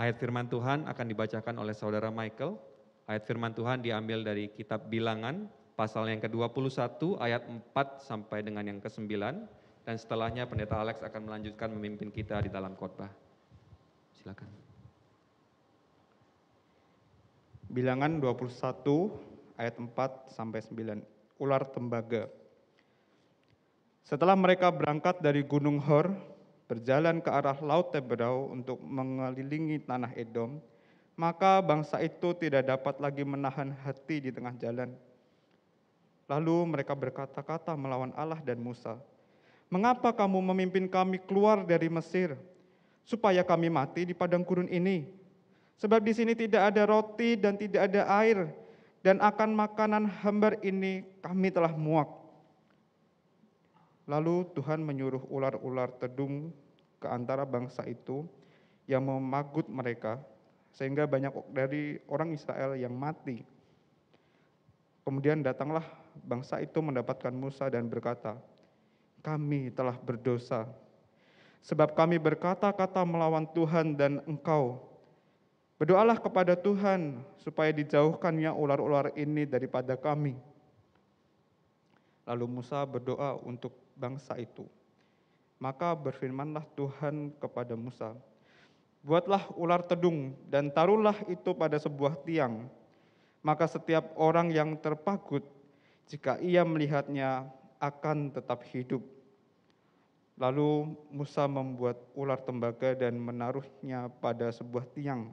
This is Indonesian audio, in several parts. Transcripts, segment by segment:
Ayat firman Tuhan akan dibacakan oleh Saudara Michael. Ayat firman Tuhan diambil dari kitab Bilangan, pasal yang ke-21 ayat 4 sampai dengan yang ke-9. Dan setelahnya Pendeta Alex akan melanjutkan memimpin kita di dalam khotbah. Silakan. Bilangan 21 ayat 4 sampai 9. Ular tembaga. Setelah mereka berangkat dari Gunung Hor, berjalan ke arah Laut Teberau untuk mengelilingi tanah Edom, maka bangsa itu tidak dapat lagi menahan hati di tengah jalan. Lalu mereka berkata-kata melawan Allah dan Musa, "Mengapa kamu memimpin kami keluar dari Mesir, supaya kami mati di padang gurun ini? Sebab di sini tidak ada roti dan tidak ada air, dan akan makanan hambar ini kami telah muak." Lalu Tuhan menyuruh ular-ular tedung ke antara bangsa itu yang memagut mereka, sehingga banyak dari orang Israel yang mati. Kemudian datanglah bangsa itu mendapatkan Musa dan berkata, "Kami telah berdosa, sebab kami berkata-kata melawan Tuhan dan engkau. Berdoalah kepada Tuhan supaya dijauhkannya ular-ular ini daripada kami." Lalu Musa berdoa untuk bangsa itu. Maka berfirmanlah Tuhan kepada Musa, "Buatlah ular tedung dan taruhlah itu pada sebuah tiang. Maka setiap orang yang terpagut, jika ia melihatnya, akan tetap hidup." Lalu Musa membuat ular tembaga dan menaruhnya pada sebuah tiang.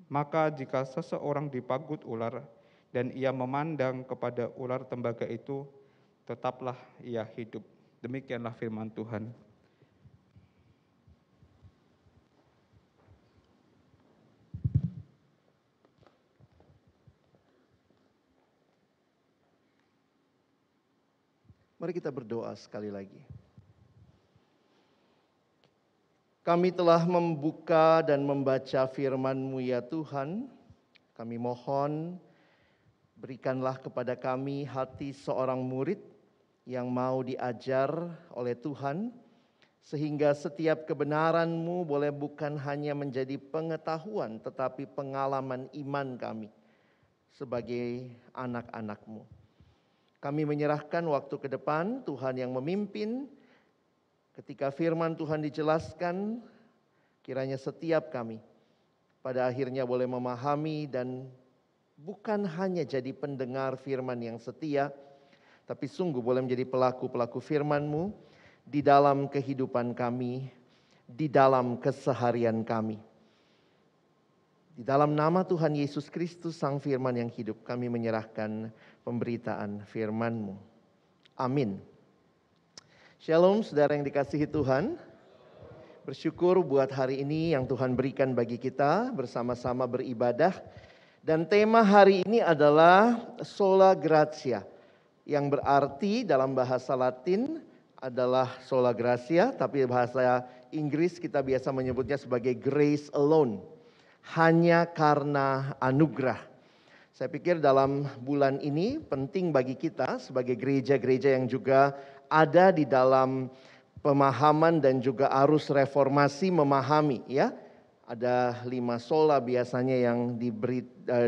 Maka jika seseorang dipagut ular dan ia memandang kepada ular tembaga itu, tetaplah ia hidup. Demikianlah firman Tuhan. Mari kita berdoa sekali lagi. Kami telah membuka dan membaca firman-Mu ya Tuhan. Kami mohon berikanlah kepada kami hati seorang murid yang mau diajar oleh Tuhan, sehingga setiap kebenaran-Mu boleh bukan hanya menjadi pengetahuan, tetapi pengalaman iman kami sebagai anak-anak-Mu. Kami menyerahkan waktu ke depan, Tuhan yang memimpin. Ketika firman Tuhan dijelaskan, kiranya setiap kami pada akhirnya boleh memahami dan bukan hanya jadi pendengar firman yang setia, tapi sungguh boleh menjadi pelaku-pelaku firman-Mu di dalam kehidupan kami, di dalam keseharian kami. Di dalam nama Tuhan Yesus Kristus, Sang Firman yang hidup, kami menyerahkan pemberitaan firman-Mu. Amin. Shalom saudara yang dikasihi Tuhan. Bersyukur buat hari ini yang Tuhan berikan bagi kita bersama-sama beribadah. Dan tema hari ini adalah Sola Gratia, yang berarti dalam bahasa Latin adalah Sola Gratia, tapi bahasa Inggris kita biasa menyebutnya sebagai grace alone. Hanya karena anugerah. Saya pikir dalam bulan ini penting bagi kita sebagai gereja-gereja yang juga ada di dalam pemahaman dan juga arus reformasi memahami ya. Ada 5 sola biasanya yang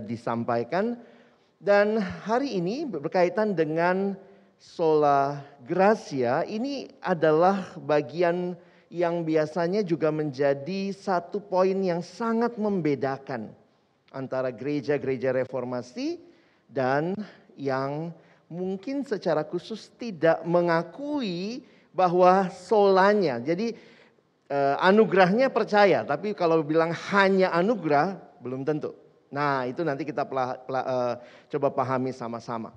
disampaikan. Dan hari ini berkaitan dengan sola gratia, ini adalah bagian yang biasanya juga menjadi satu poin yang sangat membedakan antara gereja-gereja reformasi dan yang mungkin secara khusus tidak mengakui bahwa solanya. Jadi anugerahnya percaya, tapi kalau bilang hanya anugerah belum tentu. Nah itu nanti kita coba pahami sama-sama.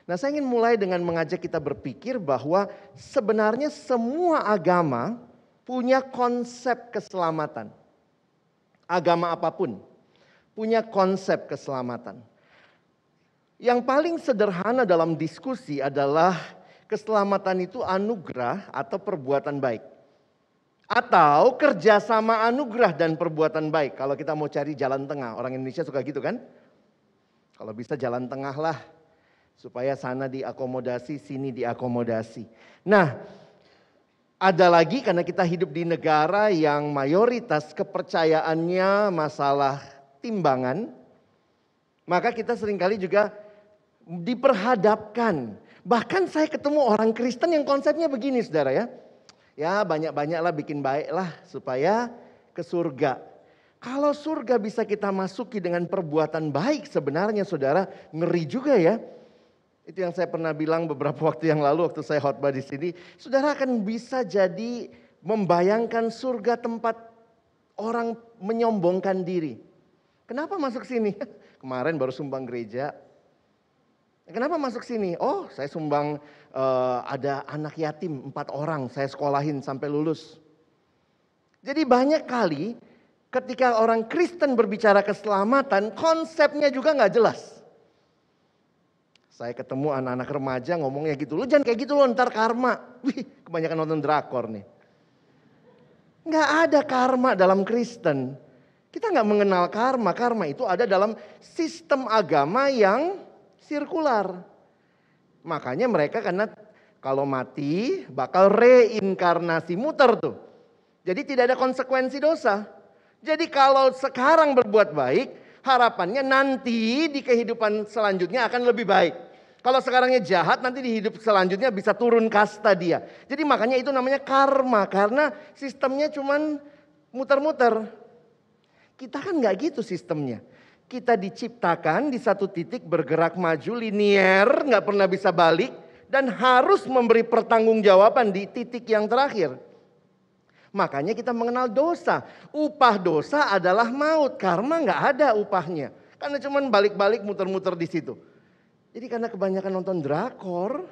Nah saya ingin mulai dengan mengajak kita berpikir bahwa sebenarnya semua agama punya konsep keselamatan. Agama apapun punya konsep keselamatan. Yang paling sederhana dalam diskusi adalah keselamatan itu anugerah atau perbuatan baik. Atau kerjasama anugerah dan perbuatan baik. Kalau kita mau cari jalan tengah, orang Indonesia suka gitu kan? Kalau bisa jalan tengah lah. Supaya sana diakomodasi, sini diakomodasi. Nah, Ada lagi karena kita hidup di negara yang mayoritas kepercayaannya masalah timbangan, maka kita seringkali juga diperhadapkan. Bahkan saya ketemu orang Kristen yang konsepnya begini saudara ya. Ya banyak-banyaklah bikin baiklah supaya ke surga. Kalau surga bisa kita masuki dengan perbuatan baik sebenarnya saudara, ngeri juga ya. Itu yang saya pernah bilang beberapa waktu yang lalu waktu saya khotbah di sini. Saudara akan bisa jadi membayangkan surga tempat orang menyombongkan diri. Kenapa masuk sini? Kemarin baru sumbang gereja. Kenapa masuk sini? Oh, saya sumbang ada anak yatim 4 orang, saya sekolahin sampai lulus. Jadi banyak kali ketika orang Kristen berbicara keselamatan, konsepnya juga nggak jelas. Saya ketemu anak-anak remaja ngomongnya gitu, lu jangan kayak gitu lo ntar karma. Wih, kebanyakan nonton drakor nih. Nggak ada karma dalam Kristen. Kita nggak mengenal karma. Karma itu ada dalam sistem agama yang sirkular. Makanya mereka karena kalau mati bakal reinkarnasi, muter tuh. Jadi tidak ada konsekuensi dosa. Jadi kalau sekarang berbuat baik, harapannya nanti di kehidupan selanjutnya akan lebih baik. Kalau sekarangnya jahat, nanti di hidup selanjutnya bisa turun kasta dia. Jadi makanya itu namanya karma, karena sistemnya cuman muter-muter. Kita kan nggak gitu sistemnya. Kita diciptakan di satu titik bergerak maju linier, nggak pernah bisa balik, dan harus memberi pertanggungjawaban di titik yang terakhir. Makanya kita mengenal dosa. Upah dosa adalah maut, karma nggak ada upahnya. Karena cuman balik-balik muter-muter di situ. Jadi karena kebanyakan nonton drakor,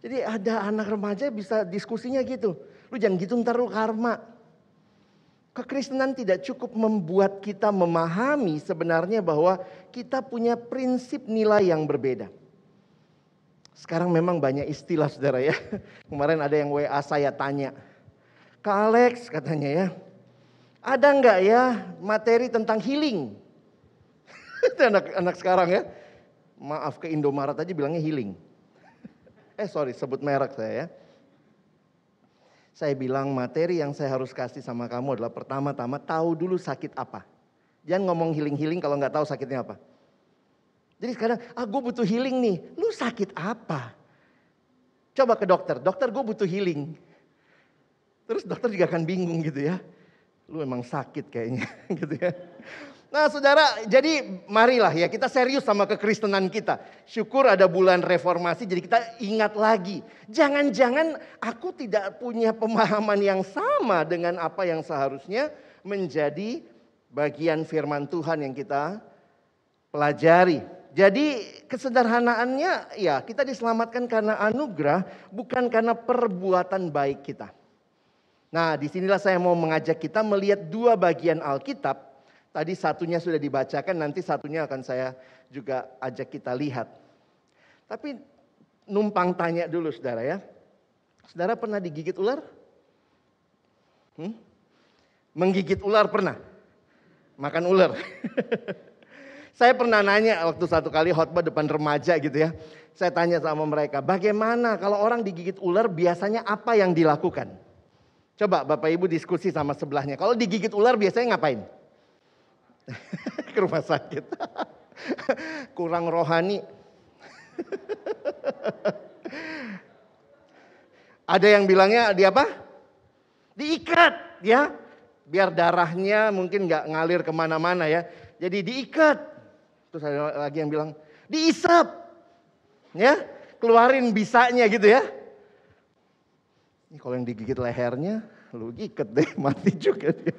jadi ada anak remaja bisa diskusinya gitu. Lu jangan gitu ntar lu karma. Kekristenan tidak cukup membuat kita memahami sebenarnya bahwa kita punya prinsip nilai yang berbeda. Sekarang memang banyak istilah saudara ya. Kemarin ada yang WA saya tanya. Kak Alex katanya ya, ada nggak ya materi tentang healing? Anak-anak sekarang ya. Maaf ke Indomaret aja bilangnya healing. Sebut merek saya ya. Saya bilang materi yang saya harus kasih sama kamu adalah pertama-tama tahu dulu sakit apa. Jangan ngomong healing-healing kalau nggak tahu sakitnya apa. Jadi sekarang, gue butuh healing nih. Lu sakit apa? Coba ke dokter, gue butuh healing. Terus dokter juga akan bingung gitu ya. Lu emang sakit kayaknya gitu ya. Nah saudara, jadi marilah ya kita serius sama kekristenan kita. Syukur ada bulan reformasi, jadi kita ingat lagi. Jangan-jangan aku tidak punya pemahaman yang sama dengan apa yang seharusnya menjadi bagian firman Tuhan yang kita pelajari. Jadi kesederhanaannya ya kita diselamatkan karena anugerah, bukan karena perbuatan baik kita. Nah disinilah saya mau mengajak kita melihat 2 bagian Alkitab. Tadi satunya sudah dibacakan, nanti satunya akan saya juga ajak kita lihat. Tapi numpang tanya dulu saudara ya. Saudara pernah digigit ular? Menggigit ular pernah? Makan ular? Saya pernah nanya waktu satu kali khotbah depan remaja gitu ya. Saya tanya sama mereka, bagaimana kalau orang digigit ular biasanya apa yang dilakukan? Coba Bapak Ibu diskusi sama sebelahnya. Kalau digigit ular biasanya ngapain? Ke rumah sakit. Kurang rohani. Ada yang bilangnya di apa? Diikat ya. Biar darahnya mungkin gak ngalir kemana-mana ya. Jadi diikat. Terus ada lagi yang bilang diisap. Ya, keluarin bisanya gitu ya. Ini kalau yang digigit lehernya, lu giket deh, mati juga dia.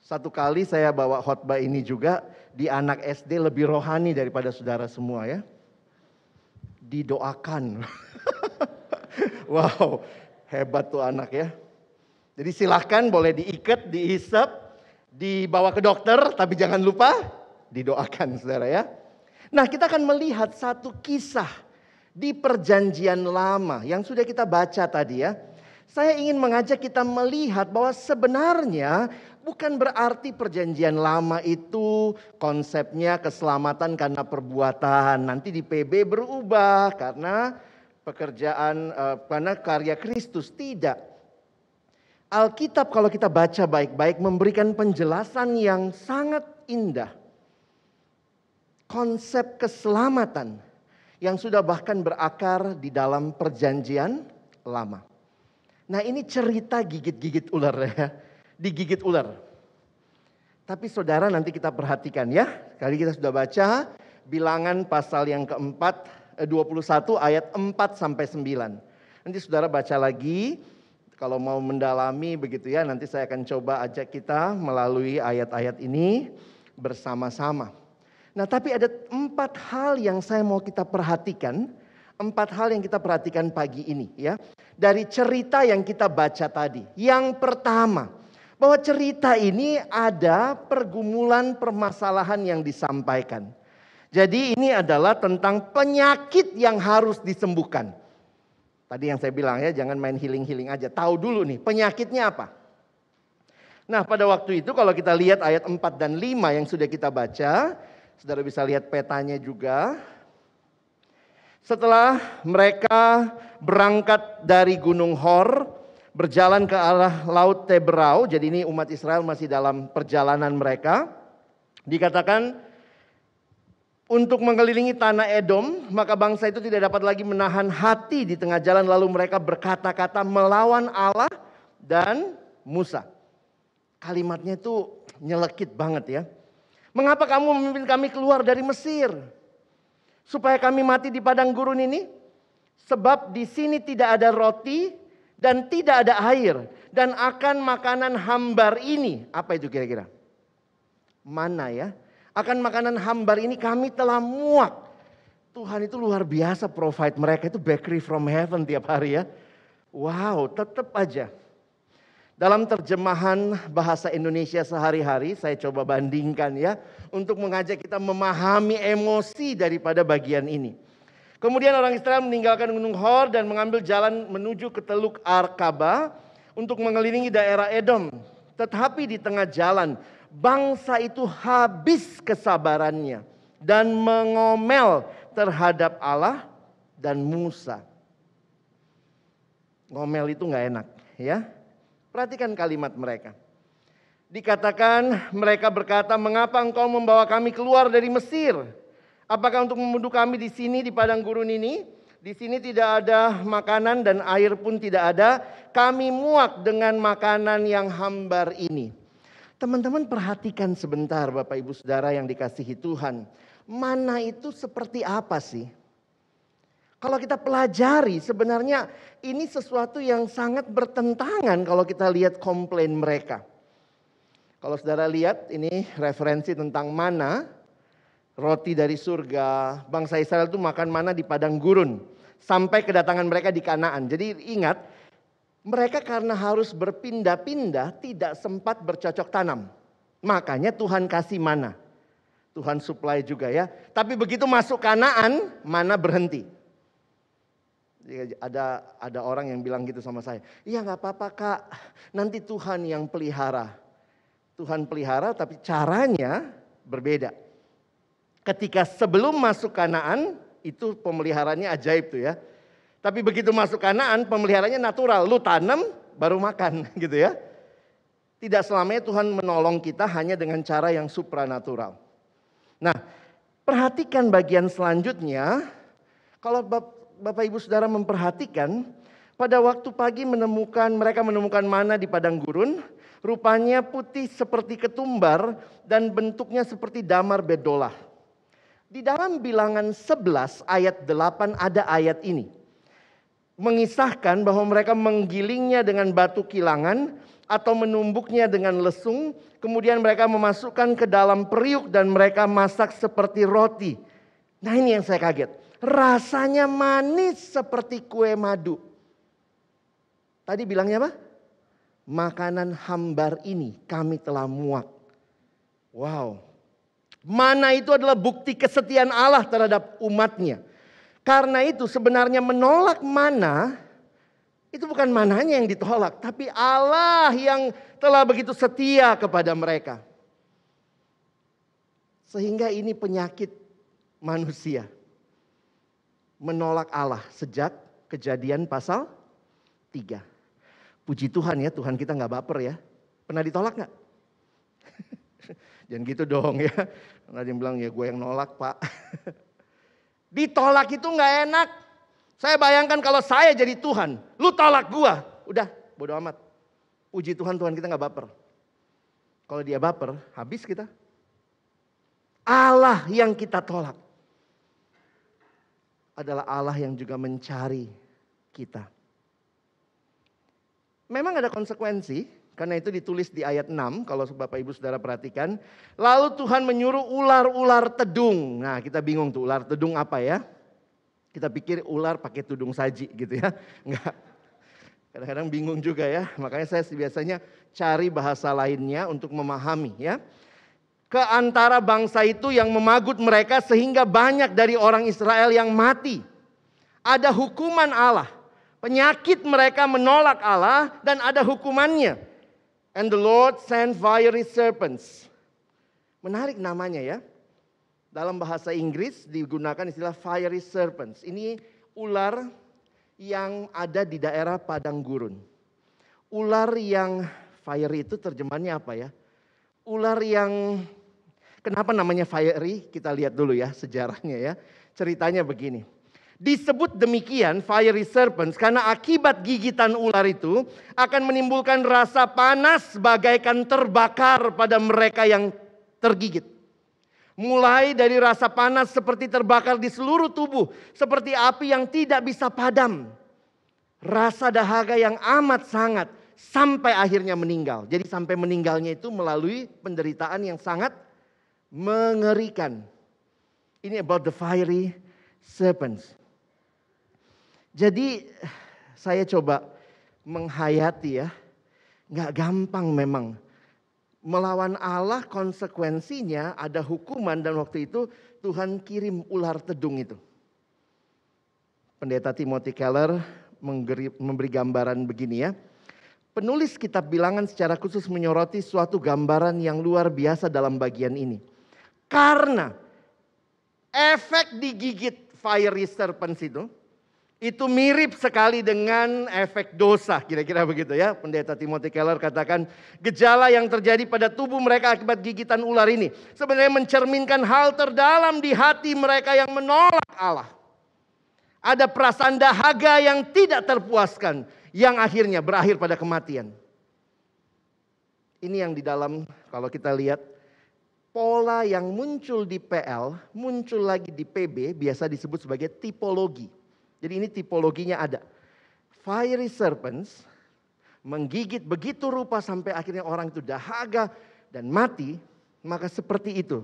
Satu kali saya bawa khotbah ini juga di anak SD lebih rohani daripada saudara semua ya. Didoakan. Wow, hebat tuh anak ya. Jadi silahkan boleh diikat, dihisap, dibawa ke dokter, tapi jangan lupa didoakan saudara ya. Nah kita akan melihat satu kisah di perjanjian lama yang sudah kita baca tadi ya. Saya ingin mengajak kita melihat bahwa sebenarnya bukan berarti perjanjian lama itu konsepnya keselamatan karena perbuatan. Nanti di PB berubah karena pekerjaan karena karya Kristus, tidak. Alkitab kalau kita baca baik-baik memberikan penjelasan yang sangat indah. Konsep keselamatan yang sudah bahkan berakar di dalam perjanjian lama. Nah, ini cerita gigit-gigit ular ya, digigit ular. Tapi saudara nanti kita perhatikan ya. Kali kita sudah baca Bilangan pasal yang keempat, 21 ayat 4 sampai 9. Nanti saudara baca lagi. Kalau mau mendalami begitu ya, nanti saya akan coba ajak kita melalui ayat-ayat ini bersama-sama. Nah, tapi ada 4 hal yang saya mau kita perhatikan. 4 hal yang kita perhatikan pagi ini ya. Dari cerita yang kita baca tadi. Yang pertama, bahwa cerita ini ada pergumulan permasalahan yang disampaikan. Jadi ini adalah tentang penyakit yang harus disembuhkan. Tadi yang saya bilang ya, jangan main healing-healing aja. Tahu dulu nih, penyakitnya apa? Nah, pada waktu itu kalau kita lihat ayat 4 dan 5 yang sudah kita baca, saudara bisa lihat petanya juga. Setelah mereka berangkat dari Gunung Hor, berjalan ke arah Laut Teberau, jadi ini umat Israel masih dalam perjalanan mereka. Dikatakan untuk mengelilingi tanah Edom, maka bangsa itu tidak dapat lagi menahan hati di tengah jalan, lalu mereka berkata-kata melawan Allah dan Musa. Kalimatnya itu nyelekit banget ya. Mengapa kamu memimpin kami keluar dari Mesir? Supaya kami mati di padang gurun ini? Sebab di sini tidak ada roti dan tidak ada air. Dan akan makanan hambar ini. Apa itu kira-kira? Mana ya? Akan makanan hambar ini kami telah muak. Tuhan itu luar biasa provide mereka itu bakery from heaven tiap hari ya. Wow, tetap aja. Dalam terjemahan bahasa Indonesia sehari-hari saya coba bandingkan ya. Untuk mengajak kita memahami emosi daripada bagian ini. Kemudian orang Israel meninggalkan Gunung Hor dan mengambil jalan menuju ke Teluk Arkaba untuk mengelilingi daerah Edom. Tetapi di tengah jalan bangsa itu habis kesabarannya dan mengomel terhadap Allah dan Musa. Ngomel itu nggak enak ya. Perhatikan kalimat mereka. Dikatakan mereka berkata, mengapa engkau membawa kami keluar dari Mesir? Apakah untuk membunuh kami di sini di padang gurun ini? Di sini tidak ada makanan dan air pun tidak ada. Kami muak dengan makanan yang hambar ini. Teman-teman perhatikan sebentar Bapak Ibu Saudara yang dikasihi Tuhan. Mana itu seperti apa sih? Kalau kita pelajari sebenarnya ini sesuatu yang sangat bertentangan kalau kita lihat komplain mereka. Kalau saudara lihat ini referensi tentang mana, roti dari surga. Bangsa Israel itu makan mana di padang gurun. Sampai kedatangan mereka di Kanaan. Jadi ingat, mereka karena harus berpindah-pindah tidak sempat bercocok tanam. Makanya Tuhan kasih mana. Tuhan supply juga ya. Tapi begitu masuk Kanaan, mana berhenti. Ada orang yang bilang gitu sama saya. Iya gak apa-apa kak, nanti Tuhan yang pelihara. Tuhan pelihara tapi caranya berbeda. Ketika sebelum masuk Kanaan, itu pemeliharaannya ajaib tuh ya. Tapi begitu masuk Kanaan, pemeliharaannya natural. Lu tanam, baru makan gitu ya. Tidak selamanya Tuhan menolong kita hanya dengan cara yang supranatural. Nah, perhatikan bagian selanjutnya. Kalau Bapak Ibu Saudara memperhatikan, pada waktu pagi mereka menemukan mana di padang gurun. Rupanya putih seperti ketumbar dan bentuknya seperti damar bedolah. Di dalam Bilangan 11 ayat 8 ada ayat ini. Mengisahkan bahwa mereka menggilingnya dengan batu kilangan atau menumbuknya dengan lesung. Kemudian mereka memasukkan ke dalam periuk dan mereka masak seperti roti. Nah ini yang saya kaget. Rasanya manis seperti kue madu. Tadi bilangnya apa? Makanan hambar ini kami telah muak. Wow. Mana itu adalah bukti kesetiaan Allah terhadap umatnya. Karena itu sebenarnya menolak mana, itu bukan mananya yang ditolak. Tapi Allah yang telah begitu setia kepada mereka. Sehingga ini penyakit manusia. Menolak Allah sejak Kejadian pasal 3. Puji Tuhan ya, Tuhan kita nggak baper ya. Pernah ditolak nggak? Jangan gitu dong ya. Ada yang bilang ya gue yang nolak pak. Ditolak itu nggak enak. Saya bayangkan kalau saya jadi Tuhan, lu tolak gue. Udah bodo amat. Puji Tuhan, Tuhan kita nggak baper. Kalau dia baper, habis kita. Allah yang kita tolak adalah Allah yang juga mencari kita. Memang ada konsekuensi, karena itu ditulis di ayat 6, kalau Bapak Ibu Saudara perhatikan. Lalu Tuhan menyuruh ular-ular tedung. Nah kita bingung tuh ular tedung apa ya? Kita pikir ular pakai tudung saji gitu ya. Enggak. Kadang-kadang bingung juga ya. Makanya saya biasanya cari bahasa lainnya untuk memahami ya. Ke antara bangsa itu yang memagut mereka sehingga banyak dari orang Israel yang mati. Ada hukuman Allah. Penyakit mereka menolak Allah dan ada hukumannya. And the Lord sent fiery serpents. Menarik namanya ya. Dalam bahasa Inggris digunakan istilah fiery serpents. Ini ular yang ada di daerah padang gurun. Ular yang fiery itu terjemahannya apa ya? Ular yang, kenapa namanya fiery? Kita lihat dulu ya sejarahnya ya. Ceritanya begini. Disebut demikian fiery serpents karena akibat gigitan ular itu akan menimbulkan rasa panas bagaikan terbakar pada mereka yang tergigit. Mulai dari rasa panas seperti terbakar di seluruh tubuh, seperti api yang tidak bisa padam. Rasa dahaga yang amat sangat sampai akhirnya meninggal. Jadi sampai meninggalnya itu melalui penderitaan yang sangat mengerikan. Ini about the fiery serpents. Jadi saya coba menghayati ya, nggak gampang memang. Melawan Allah konsekuensinya ada hukuman dan waktu itu Tuhan kirim ular tedung itu. Pendeta Timothy Keller memberi gambaran begini ya. Penulis kitab Bilangan secara khusus menyoroti suatu gambaran yang luar biasa dalam bagian ini. Karena efek digigit fiery serpents itu mirip sekali dengan efek dosa, kira-kira begitu ya. Pendeta Timothy Keller katakan gejala yang terjadi pada tubuh mereka akibat gigitan ular ini sebenarnya mencerminkan hal terdalam di hati mereka yang menolak Allah. Ada perasaan dahaga yang tidak terpuaskan yang akhirnya berakhir pada kematian. Ini yang di dalam, kalau kita lihat pola yang muncul di PL, muncul lagi di PB, biasa disebut sebagai tipologi. Jadi ini tipologinya ada. Fiery serpents menggigit begitu rupa sampai akhirnya orang itu dahaga dan mati. Maka seperti itu.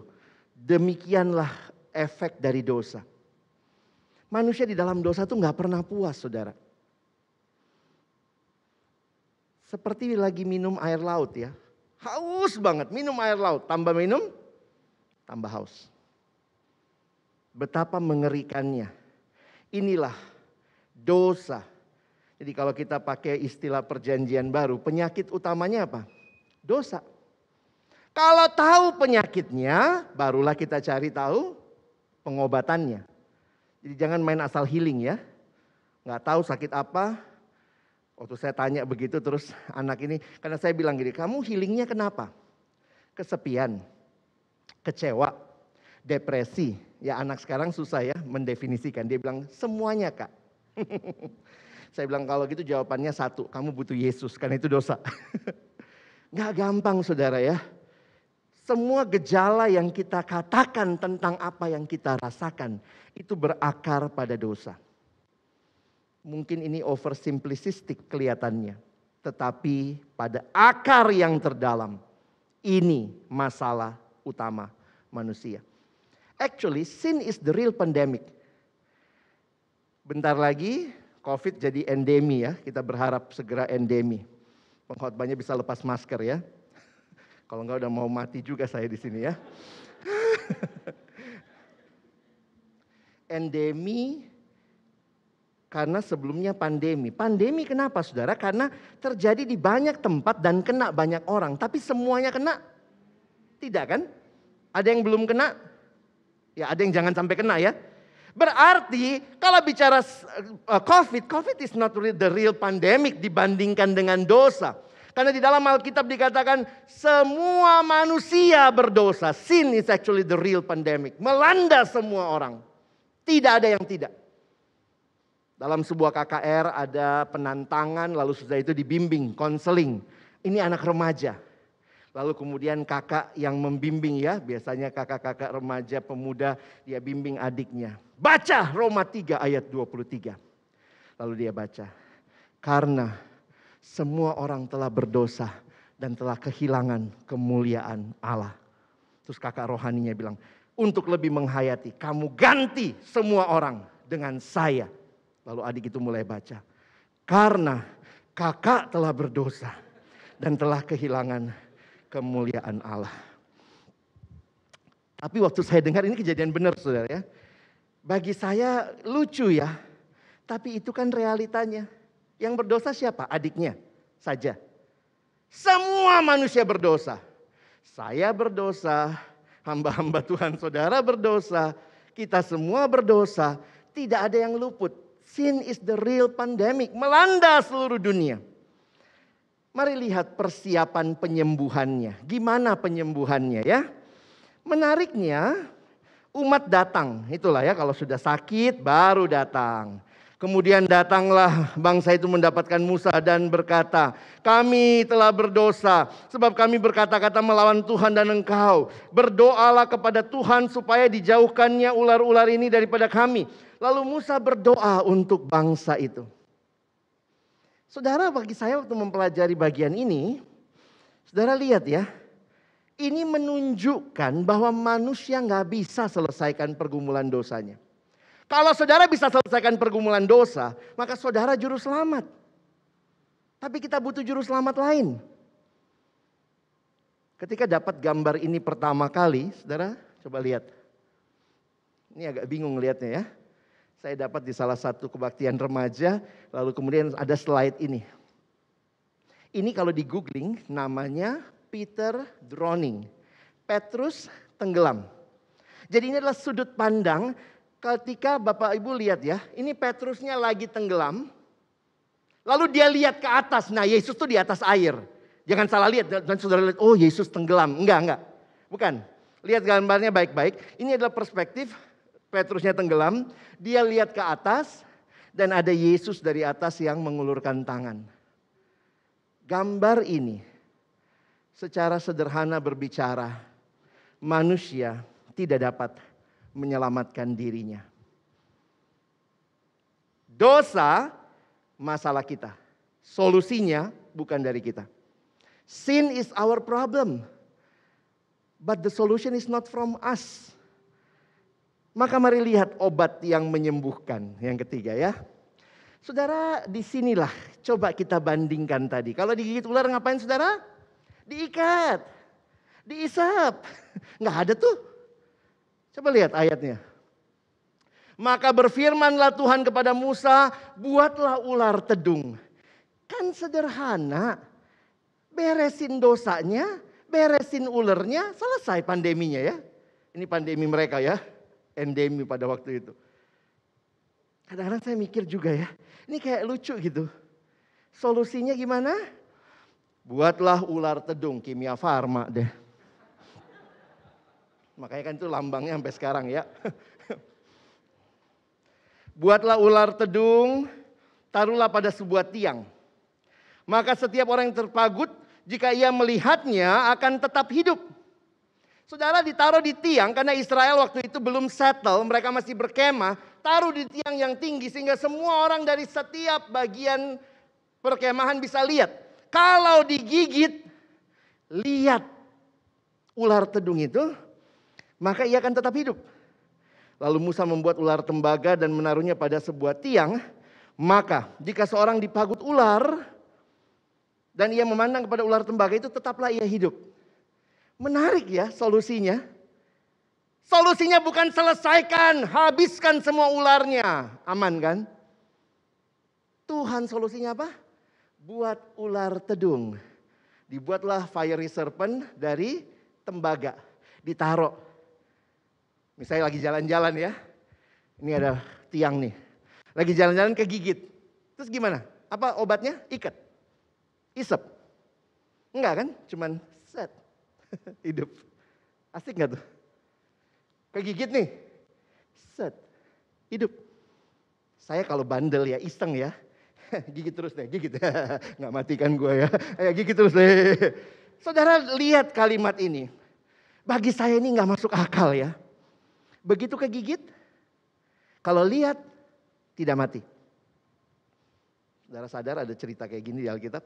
Demikianlah efek dari dosa. Manusia di dalam dosa itu gak pernah puas saudara. Seperti lagi minum air laut ya. Haus banget minum air laut. Tambah minum, tambah haus. Betapa mengerikannya. Inilah dosa. Jadi kalau kita pakai istilah perjanjian baru, penyakit utamanya apa? Dosa. Kalau tahu penyakitnya, barulah kita cari tahu pengobatannya. Jadi jangan main asal healing ya. Nggak tahu sakit apa. Waktu saya tanya begitu terus anak ini, karena saya bilang gini, kamu healingnya kenapa? Kesepian, kecewa, depresi. Ya anak sekarang susah ya mendefinisikan. Dia bilang semuanya kak. Saya bilang kalau gitu jawabannya satu. Kamu butuh Yesus karena itu dosa. Gak gampang saudara ya. Semua gejala yang kita katakan tentang apa yang kita rasakan. Itu berakar pada dosa. Mungkin ini oversimplistic kelihatannya. Tetapi pada akar yang terdalam. Ini masalah utama manusia. Actually, sin is the real pandemic. Bentar lagi, COVID jadi endemi ya. Kita berharap segera endemi. Pengkhotbahnya bisa lepas masker ya. Kalau enggak udah mau mati juga saya di sini ya. Endemi karena sebelumnya pandemi. Pandemi kenapa saudara? Karena terjadi di banyak tempat dan kena banyak orang. Tapi semuanya kena? Tidak kan? Ada yang belum kena? Ya ada yang jangan sampai kena ya. Berarti kalau bicara COVID is not really the real pandemic dibandingkan dengan dosa. Karena di dalam Alkitab dikatakan semua manusia berdosa. Sin is actually the real pandemic. Melanda semua orang. Tidak ada yang tidak. Dalam sebuah KKR ada penantangan, lalu sudah itu dibimbing, konseling. Ini anak remaja. Lalu kemudian kakak yang membimbing ya, biasanya kakak-kakak remaja pemuda, dia bimbing adiknya. Baca Roma 3 ayat 23. Lalu dia baca. Karena semua orang telah berdosa dan telah kehilangan kemuliaan Allah. Terus kakak rohaninya bilang, untuk lebih menghayati, kamu ganti semua orang dengan saya. Lalu adik itu mulai baca. Karena kakak telah berdosa dan telah kehilangan kemuliaan Allah. Tapi waktu saya dengar ini kejadian benar saudara ya. Bagi saya lucu ya. Tapi itu kan realitanya. Yang berdosa siapa? Adiknya saja. Semua manusia berdosa. Saya berdosa. Hamba-hamba Tuhan saudara berdosa. Kita semua berdosa. Tidak ada yang luput. Sin is the real pandemic. Melanda seluruh dunia. Mari lihat persiapan penyembuhannya. Gimana penyembuhannya ya? Menariknya umat datang. Itulah ya kalau sudah sakit baru datang. Kemudian datanglah bangsa itu mendapatkan Musa dan berkata, kami telah berdosa sebab kami berkata-kata melawan Tuhan dan engkau. Berdoalah kepada Tuhan supaya dijauhkannya ular-ular ini daripada kami. Lalu Musa berdoa untuk bangsa itu. Saudara, bagi saya waktu mempelajari bagian ini, saudara lihat ya, ini menunjukkan bahwa manusia nggak bisa selesaikan pergumulan dosanya. Kalau saudara bisa selesaikan pergumulan dosa, maka saudara juru selamat. Tapi kita butuh juru selamat lain. Ketika dapat gambar ini pertama kali, saudara coba lihat. Ini agak bingung lihatnya ya. Saya dapat di salah satu kebaktian remaja, lalu kemudian ada slide ini. Ini kalau di googling namanya Peter drowning. Petrus tenggelam. Jadi ini adalah sudut pandang ketika Bapak Ibu lihat ya. Ini Petrusnya lagi tenggelam. Lalu dia lihat ke atas. Nah Yesus tuh di atas air. Jangan salah lihat dan saudara lihat, oh Yesus tenggelam. Enggak. Bukan. Lihat gambarnya baik-baik. Ini adalah perspektif Petrusnya tenggelam, dia lihat ke atas dan ada Yesus dari atas yang mengulurkan tangan. Gambar ini secara sederhana berbicara, manusia tidak dapat menyelamatkan dirinya. Dosa masalah kita, solusinya bukan dari kita. Sin is our problem, but the solution is not from us. Maka mari lihat obat yang menyembuhkan. Yang ketiga ya. Saudara, disinilah coba kita bandingkan tadi. Kalau digigit ular ngapain saudara? Diikat. Diisap. Nggak ada tuh. Coba lihat ayatnya. Maka berfirmanlah Tuhan kepada Musa, buatlah ular tedung. Kan sederhana. Beresin dosanya, beresin ulernya, selesai pandeminya ya. Ini pandemi mereka ya. Endemi pada waktu itu. Kadang-kadang saya mikir juga ya, ini kayak lucu gitu. Solusinya gimana? Buatlah ular tedung, Kimia Farma deh. Makanya kan itu lambangnya sampai sekarang ya. Buatlah ular tedung, taruhlah pada sebuah tiang. Maka setiap orang yang terpagut, jika ia melihatnya akan tetap hidup. Saudara, ditaruh di tiang karena Israel waktu itu belum settle, mereka masih berkemah, taruh di tiang yang tinggi sehingga semua orang dari setiap bagian perkemahan bisa lihat. Kalau digigit, lihat ular tedung itu, maka ia akan tetap hidup. Lalu Musa membuat ular tembaga dan menaruhnya pada sebuah tiang, maka jika seorang dipagut ular dan ia memandang kepada ular tembaga itu, tetaplah ia hidup. Menarik ya solusinya. Solusinya bukan selesaikan, habiskan semua ularnya. Aman kan? Tuhan solusinya apa? Buat ular tedung. Dibuatlah fiery serpent dari tembaga. Ditaruh. Misalnya lagi jalan-jalan ya. Ini ada tiang nih. Lagi jalan-jalan kegigit. Terus gimana? Apa obatnya? Ikat. Isep. Enggak kan? Cuman set. Hidup. Asik gak tuh? Kegigit nih. Set. Hidup. Saya kalau bandel ya, iseng ya. Gigit terus deh, gigit. Nggak matikan gue ya. Ayo gigit terus deh. Saudara lihat kalimat ini. Bagi saya ini nggak masuk akal ya. Begitu kegigit, kalau lihat tidak mati. Saudara sadar ada cerita kayak gini di Alkitab?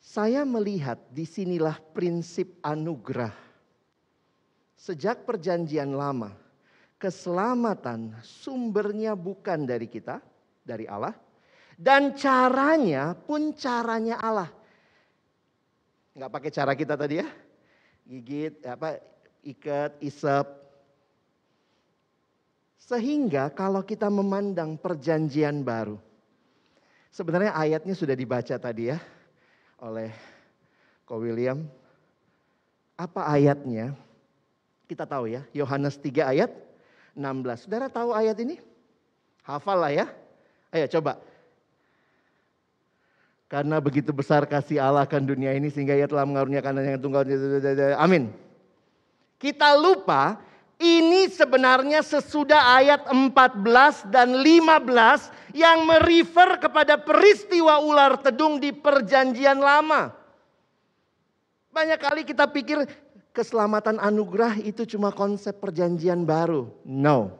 Saya melihat disinilah prinsip anugerah. Sejak perjanjian lama, keselamatan sumbernya bukan dari kita, dari Allah. Dan caranya pun caranya Allah. Nggak pakai cara kita tadi ya. Gigit, ikat, isep. Sehingga kalau kita memandang perjanjian baru. Sebenarnya ayatnya sudah dibaca tadi ya. Oleh Ko William. Apa ayatnya? Kita tahu ya. Yohanes 3 ayat 16. Saudara tahu ayat ini? Hafal lah ya. Ayo coba. Karena begitu besar kasih Allah akan dunia ini sehingga ia telah mengaruniakan anaknya yang tunggal. Amin. Kita lupa ini sebenarnya sesudah ayat 14 dan 15 yang merefer kepada peristiwa ular tedung di perjanjian lama. Banyak kali kita pikir keselamatan anugerah itu cuma konsep perjanjian baru. No.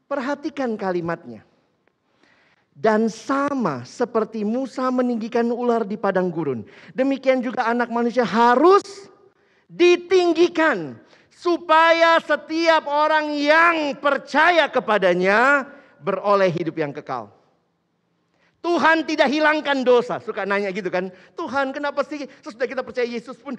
Perhatikan kalimatnya. Dan sama seperti Musa meninggikan ular di padang gurun. Demikian juga anak manusia harus ditinggikan. Supaya setiap orang yang percaya kepadanya beroleh hidup yang kekal. Tuhan tidak hilangkan dosa. Suka nanya gitu kan. Tuhan kenapa sih sesudah kita percaya Yesus pun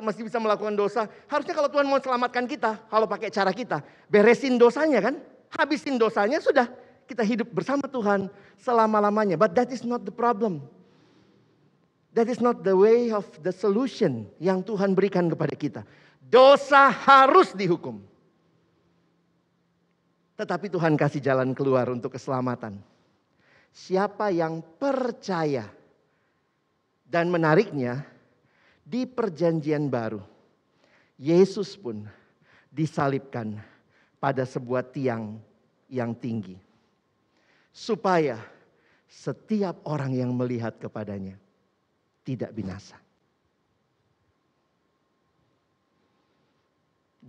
masih bisa melakukan dosa. Harusnya kalau Tuhan mau selamatkan kita. Kalau pakai cara kita. Beresin dosanya kan. Habisin dosanya sudah. Kita hidup bersama Tuhan selama-lamanya. But that is not the problem. That is not the way of the solution yang Tuhan berikan kepada kita. Dosa harus dihukum. Tetapi Tuhan kasih jalan keluar untuk keselamatan. Siapa yang percaya. Dan menariknya di perjanjian baru. Yesus pun disalibkan pada sebuah tiang yang tinggi. Supaya setiap orang yang melihat kepadanya tidak binasa.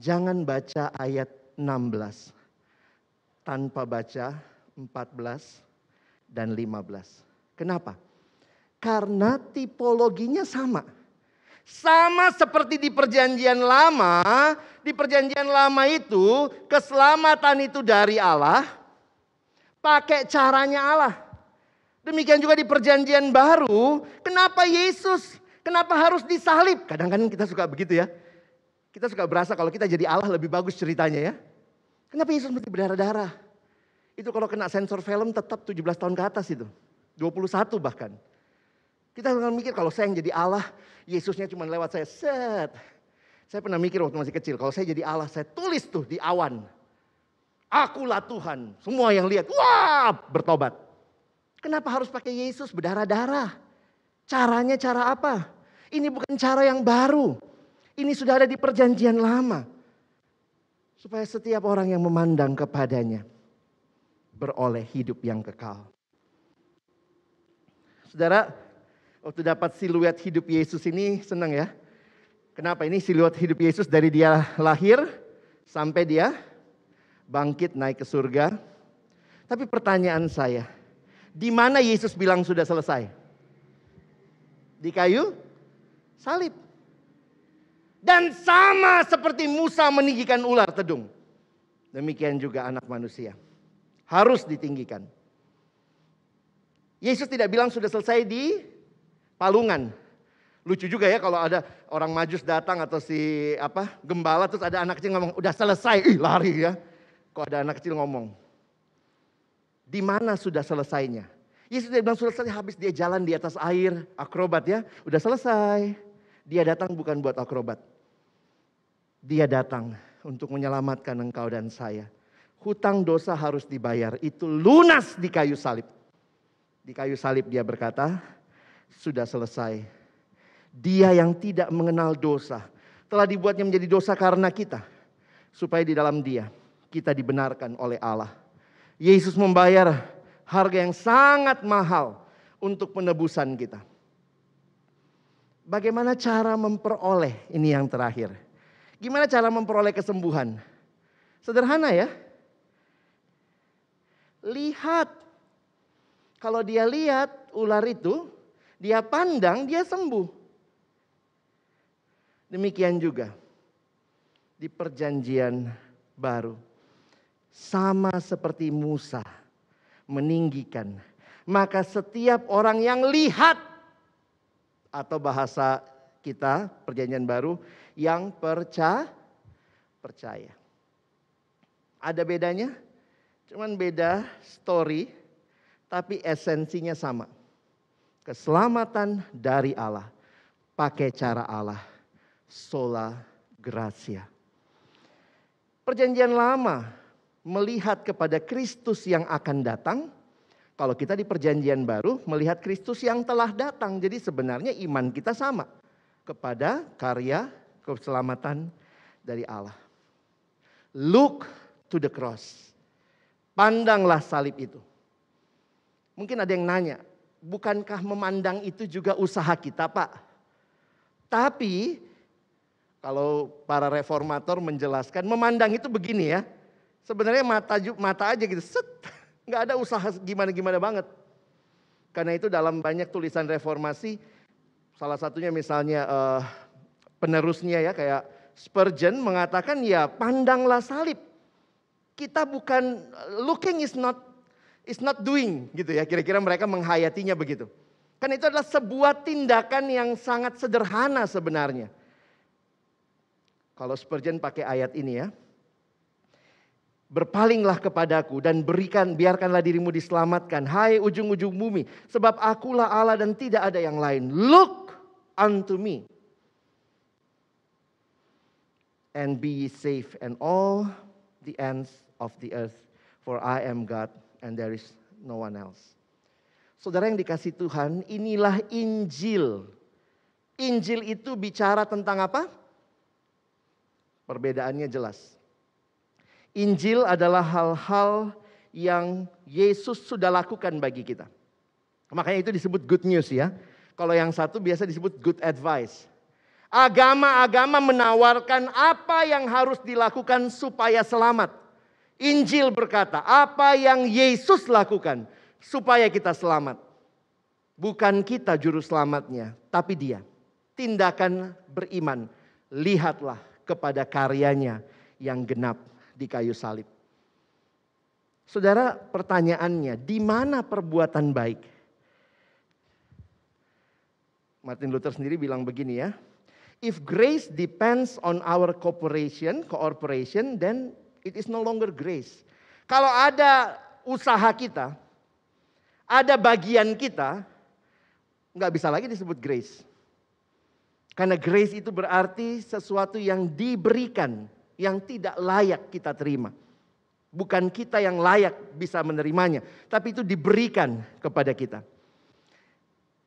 Jangan baca ayat 16 tanpa baca 14 dan 15. Kenapa? Karena tipologinya sama. Sama seperti di perjanjian lama. Di perjanjian lama itu keselamatan itu dari Allah. Pakai caranya Allah. Demikian juga di perjanjian baru. Kenapa Yesus? Kenapa harus disalib? Kadang-kadang kita suka begitu ya. Kita suka berasa kalau kita jadi Allah lebih bagus ceritanya ya. Kenapa Yesus mesti berdarah-darah? Itu kalau kena sensor film tetap 17 tahun ke atas itu. 21 bahkan. Kita akan mikir kalau saya yang jadi Allah. Yesusnya cuma lewat saya. Set. Saya pernah mikir waktu masih kecil. Kalau saya jadi Allah saya tulis tuh di awan. Akulah Tuhan. Semua yang lihat, wah bertobat. Kenapa harus pakai Yesus berdarah-darah? Caranya cara apa? Ini bukan cara yang baru. Ini sudah ada di perjanjian lama. Supaya setiap orang yang memandang kepadanya beroleh hidup yang kekal. Saudara, waktu dapat siluet hidup Yesus ini senang ya. Kenapa? Ini siluet hidup Yesus dari dia lahir sampai dia bangkit naik ke surga. Tapi pertanyaan saya, di mana Yesus bilang sudah selesai? Di kayu salib. Dan sama seperti Musa meninggikan ular tedung. Demikian juga anak manusia. Harus ditinggikan. Yesus tidak bilang sudah selesai di palungan. Lucu juga ya kalau ada orang majus datang atau si gembala terus ada anak kecil ngomong udah selesai. Ih lari ya. Kok ada anak kecil ngomong. Di mana sudah selesainya? Yesus tidak bilang sudah selesai habis dia jalan di atas air. Akrobat ya. Udah selesai. Dia datang bukan buat akrobat. Dia datang untuk menyelamatkan engkau dan saya. Hutang dosa harus dibayar, itu lunas di kayu salib. Di kayu salib dia berkata, sudah selesai. Dia yang tidak mengenal dosa, telah dibuatnya menjadi dosa karena kita. Supaya di dalam dia, kita dibenarkan oleh Allah. Yesus membayar harga yang sangat mahal untuk penebusan kita. Bagaimana cara memperoleh, ini yang terakhir. Gimana cara memperoleh kesembuhan? Sederhana ya. Lihat. Kalau dia lihat ular itu, dia pandang, dia sembuh. Demikian juga di perjanjian baru. Sama seperti Musa meninggikan. Maka setiap orang yang lihat, atau bahasa kita perjanjian baru, yang percaya. Ada bedanya? Cuman beda story, tapi esensinya sama. Keselamatan dari Allah, pakai cara Allah, sola gratia. Perjanjian lama melihat kepada Kristus yang akan datang. Kalau kita di perjanjian baru melihat Kristus yang telah datang. Jadi sebenarnya iman kita sama kepada karya keselamatan dari Allah. Look to the cross. Pandanglah salib itu. Mungkin ada yang nanya, bukankah memandang itu juga usaha kita, Pak? Tapi kalau para reformator menjelaskan, memandang itu begini ya. Sebenarnya mata aja gitu, set. Nggak ada usaha gimana-gimana banget. Karena itu dalam banyak tulisan reformasi, salah satunya misalnya penerusnya ya kayak Spurgeon mengatakan ya pandanglah salib. Kita bukan looking is not doing gitu ya. Kira-kira mereka menghayatinya begitu. Kan itu adalah sebuah tindakan yang sangat sederhana sebenarnya. Kalau Spurgeon pakai ayat ini ya. Berpalinglah kepadaku dan biarkanlah dirimu diselamatkan. Hai ujung-ujung bumi. Sebab akulah Allah dan tidak ada yang lain. Look unto me. And be ye safe and all the ends of the earth. For I am God and there is no one else. Saudara yang dikasih Tuhan, inilah Injil. Injil itu bicara tentang apa? Perbedaannya jelas. Injil adalah hal-hal yang Yesus sudah lakukan bagi kita. Makanya itu disebut good news ya. Kalau yang satu biasa disebut good advice. Agama-agama menawarkan apa yang harus dilakukan supaya selamat. Injil berkata apa yang Yesus lakukan supaya kita selamat. Bukan kita juru selamatnya, tapi dia. Tindakan beriman. Lihatlah kepada karyanya yang genap di kayu salib. Saudara, pertanyaannya, di mana perbuatan baik? Martin Luther sendiri bilang begini ya. If grace depends on our cooperation, then it is no longer grace. Kalau ada usaha kita, ada bagian kita, nggak bisa lagi disebut grace. Karena grace itu berarti sesuatu yang diberikan, yang tidak layak kita terima. Bukan kita yang layak bisa menerimanya, tapi itu diberikan kepada kita.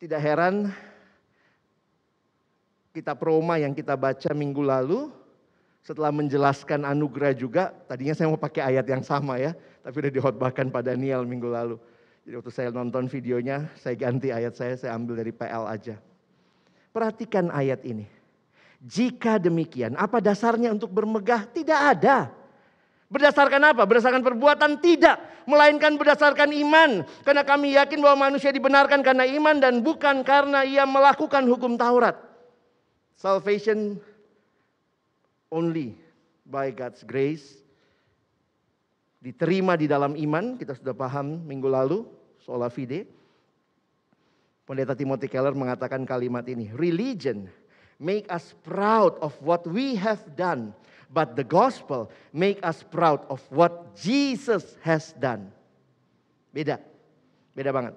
Tidak heran kitab Roma yang kita baca minggu lalu, setelah menjelaskan anugerah juga, tadinya saya mau pakai ayat yang sama ya, tapi udah dihotbahkan pada Daniel minggu lalu. Jadi waktu saya nonton videonya, saya ganti ayat saya ambil dari PL aja. Perhatikan ayat ini. Jika demikian, apa dasarnya untuk bermegah? Tidak ada. Berdasarkan apa? Berdasarkan perbuatan? Tidak. Melainkan berdasarkan iman. Karena kami yakin bahwa manusia dibenarkan karena iman dan bukan karena ia melakukan hukum Taurat. Salvation only by God's grace. Diterima di dalam iman, kita sudah paham minggu lalu, sola fide. Pendeta Timothy Keller mengatakan kalimat ini. Religion make us proud of what we have done. But the gospel make us proud of what Jesus has done. Beda. Beda banget.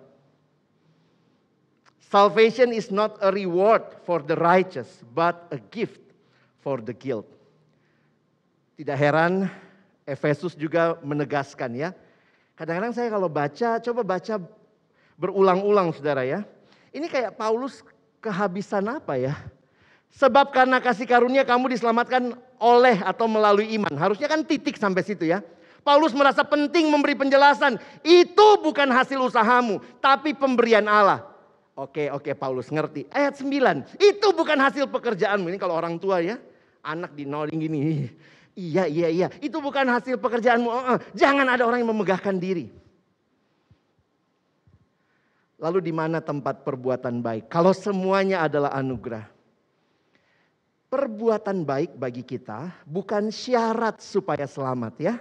Salvation is not a reward for the righteous, but a gift for the guilt. Tidak heran Efesus juga menegaskan ya. Kadang-kadang saya kalau baca, coba baca berulang-ulang saudara ya. Ini kayak Paulus kehabisan apa ya? Sebab karena kasih karunia kamu diselamatkan oleh atau melalui iman. Harusnya kan titik sampai situ ya. Paulus merasa penting memberi penjelasan. Itu bukan hasil usahamu, tapi pemberian Allah. Oke, Paulus ngerti. Ayat 9, itu bukan hasil pekerjaanmu. Ini kalau orang tua ya, anak dinoding gini. Iya. Itu bukan hasil pekerjaanmu. Jangan ada orang yang memegahkan diri. Lalu di mana tempat perbuatan baik? Kalau semuanya adalah anugerah. Perbuatan baik bagi kita bukan syarat supaya selamat ya.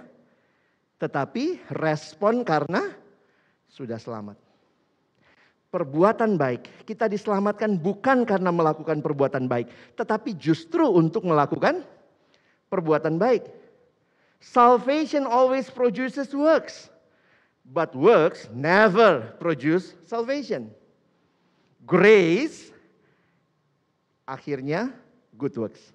Tetapi respon karena sudah selamat. Perbuatan baik, kita diselamatkan bukan karena melakukan perbuatan baik. Tetapi justru untuk melakukan perbuatan baik. Salvation always produces works. But works never produce salvation. Grace akhirnya good works.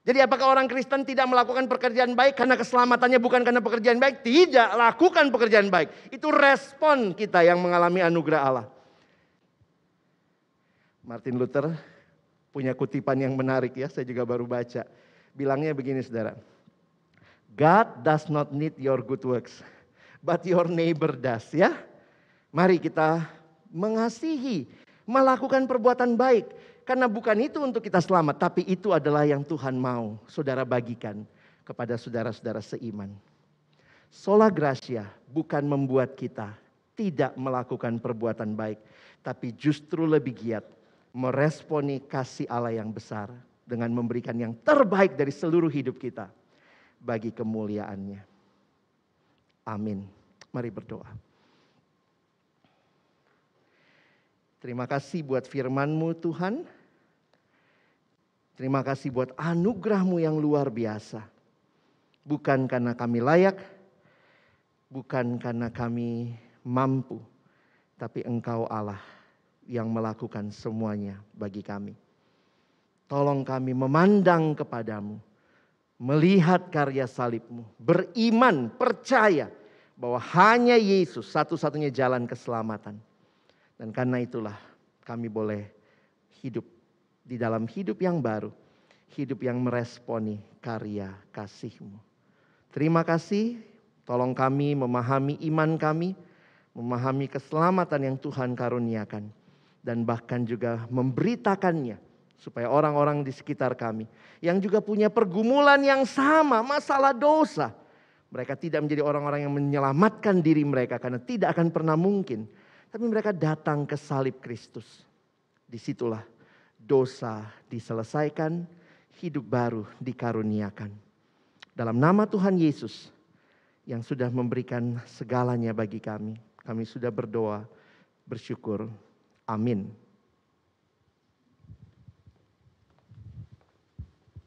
Jadi apakah orang Kristen tidak melakukan pekerjaan baik karena keselamatannya bukan karena pekerjaan baik? Tidak, lakukan pekerjaan baik. Itu respon kita yang mengalami anugerah Allah. Martin Luther punya kutipan yang menarik ya, saya juga baru baca. Bilangnya begini saudara. God does not need your good works, but your neighbor does ya. Mari kita mengasihi, melakukan perbuatan baik. Karena bukan itu untuk kita selamat, tapi itu adalah yang Tuhan mau saudara bagikan kepada saudara-saudara seiman. Sola Gracia bukan membuat kita tidak melakukan perbuatan baik, tapi justru lebih giat meresponi kasih Allah yang besar dengan memberikan yang terbaik dari seluruh hidup kita bagi kemuliaannya. Amin. Mari berdoa. Terima kasih buat firman-Mu Tuhan. Terima kasih buat anugerah-Mu yang luar biasa. Bukan karena kami layak, bukan karena kami mampu, tapi Engkau Allah yang melakukan semuanya bagi kami. Tolong kami memandang kepadamu, melihat karya salib-Mu, beriman, percaya bahwa hanya Yesus satu-satunya jalan keselamatan. Dan karena itulah kami boleh hidup di dalam hidup yang baru. Hidup yang meresponi karya kasih-Mu. Terima kasih, tolong kami memahami iman kami. Memahami keselamatan yang Tuhan karuniakan. Dan bahkan juga memberitakannya. Supaya orang-orang di sekitar kami. Yang juga punya pergumulan yang sama, masalah dosa. Mereka tidak menjadi orang-orang yang menyelamatkan diri mereka. Karena tidak akan pernah mungkin. Tapi mereka datang ke salib Kristus. Disitulah dosa diselesaikan, hidup baru dikaruniakan. Dalam nama Tuhan Yesus yang sudah memberikan segalanya bagi kami. Kami sudah berdoa, bersyukur. Amin.